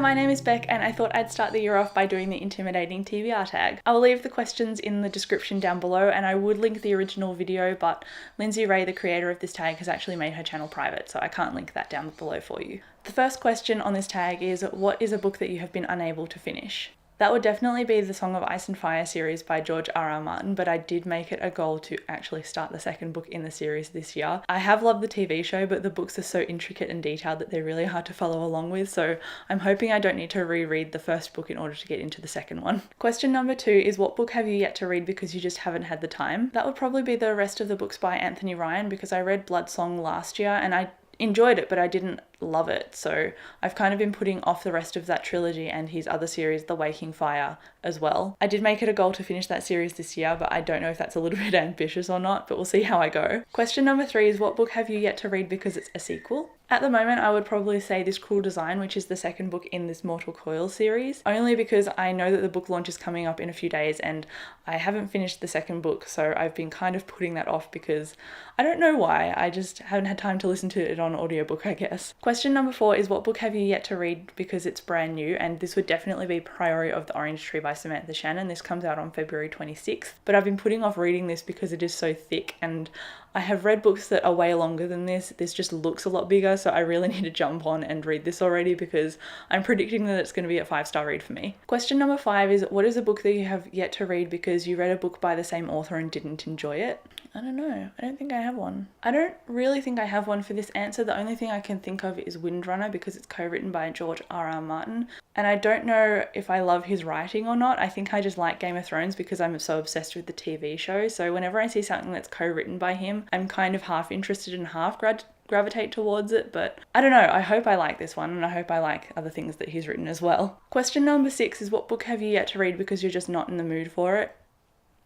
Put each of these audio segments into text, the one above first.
my name is Beck and I thought I'd start the year off by doing the intimidating TBR tag. I'll leave the questions in the description down below and I would link the original video, but Lindsay Ray, the creator of this tag, has actually made her channel private, so I can't link that down below for you. The first question on this tag is, what is a book that you have been unable to finish? That would definitely be the Song of Ice and Fire series by George R.R. Martin, but I did make it a goal to actually start the second book in the series this year. I have loved the TV show, but the books are so intricate and detailed that they're really hard to follow along with, so I'm hoping I don't need to reread the first book in order to get into the second one. Question number 2 is, what book have you yet to read because you just haven't had the time? That would probably be the rest of the books by Anthony Ryan, because I read Blood Song last year and I enjoyed it, but I didn't love it, so I've kind of been putting off the rest of that trilogy and his other series, The Waking Fire, as well. I did make it a goal to finish that series this year, but I don't know if that's a little bit ambitious or not, but we'll see how I go. Question number 3 is, what book have you yet to read because it's a sequel? At the moment, I would probably say This Cruel Design, which is the second book in this Mortal Coil series, only because I know that the book launch is coming up in a few days and I haven't finished the second book, so I've been kind of putting that off because I don't know why, I just haven't had time to listen to it on audiobook, I guess. Question number 4 is, what book have you yet to read because it's brand new? And this would definitely be Priory of the Orange Tree by Samantha Shannon. This comes out on February 26th, but I've been putting off reading this because it is so thick and I have read books that are way longer than this. This just looks a lot bigger, so I really need to jump on and read this already because I'm predicting that it's going to be a 5-star read for me. Question number 5 is, what is a book that you have yet to read because you read a book by the same author and didn't enjoy it? I don't know. I don't think I have one. I don't really think I have one for this answer. The only thing I can think of is Windrunner because it's co-written by George R.R. Martin. And I don't know if I love his writing or not. I think I just like Game of Thrones because I'm so obsessed with the TV show. So whenever I see something that's co-written by him, I'm kind of half interested and half gravitate towards it, but I don't know. I hope I like this one and I hope I like other things that he's written as well. Question number 6 is, what book have you yet to read because you're just not in the mood for it?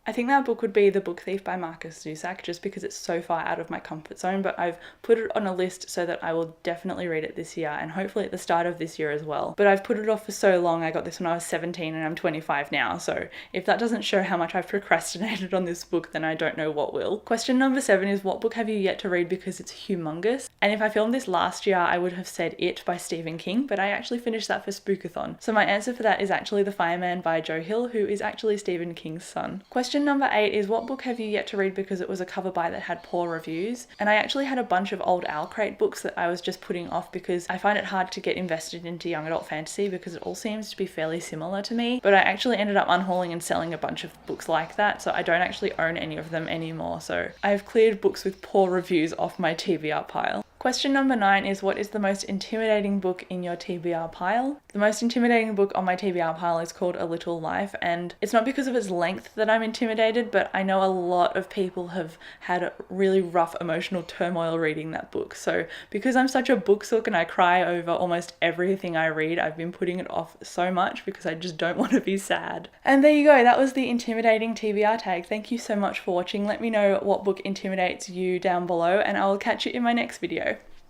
I think that book would be The Book Thief by Marcus Zusak, just because it's so far out of my comfort zone, but I've put it on a list so that I will definitely read it this year and hopefully at the start of this year as well. But I've put it off for so long. I got this when I was 17 and I'm 25 now, so if that doesn't show how much I've procrastinated on this book, then I don't know what will. Question number 7 is, what book have you yet to read because it's humongous? And if I filmed this last year, I would have said It by Stephen King, but I actually finished that for Spookathon. So my answer for that is actually The Fireman by Joe Hill, who is actually Stephen King's son. Question number 8 is, what book have you yet to read because it was a cover buy that had poor reviews? And I actually had a bunch of old Owl Crate books that I was just putting off because I find it hard to get invested into young adult fantasy because it all seems to be fairly similar to me. But I actually ended up unhauling and selling a bunch of books like that, so I don't actually own any of them anymore. So I've cleared books with poor reviews off my TBR pile. Question number 9 is, what is the most intimidating book in your TBR pile? The most intimidating book on my TBR pile is called A Little Life, and it's not because of its length that I'm intimidated, but I know a lot of people have had a really rough emotional turmoil reading that book. So because I'm such a book sook and I cry over almost everything I read, I've been putting it off so much because I just don't want to be sad. And there you go, that was the intimidating TBR tag. Thank you so much for watching. Let me know what book intimidates you down below and I'll catch you in my next video.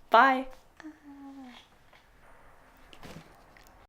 Bye!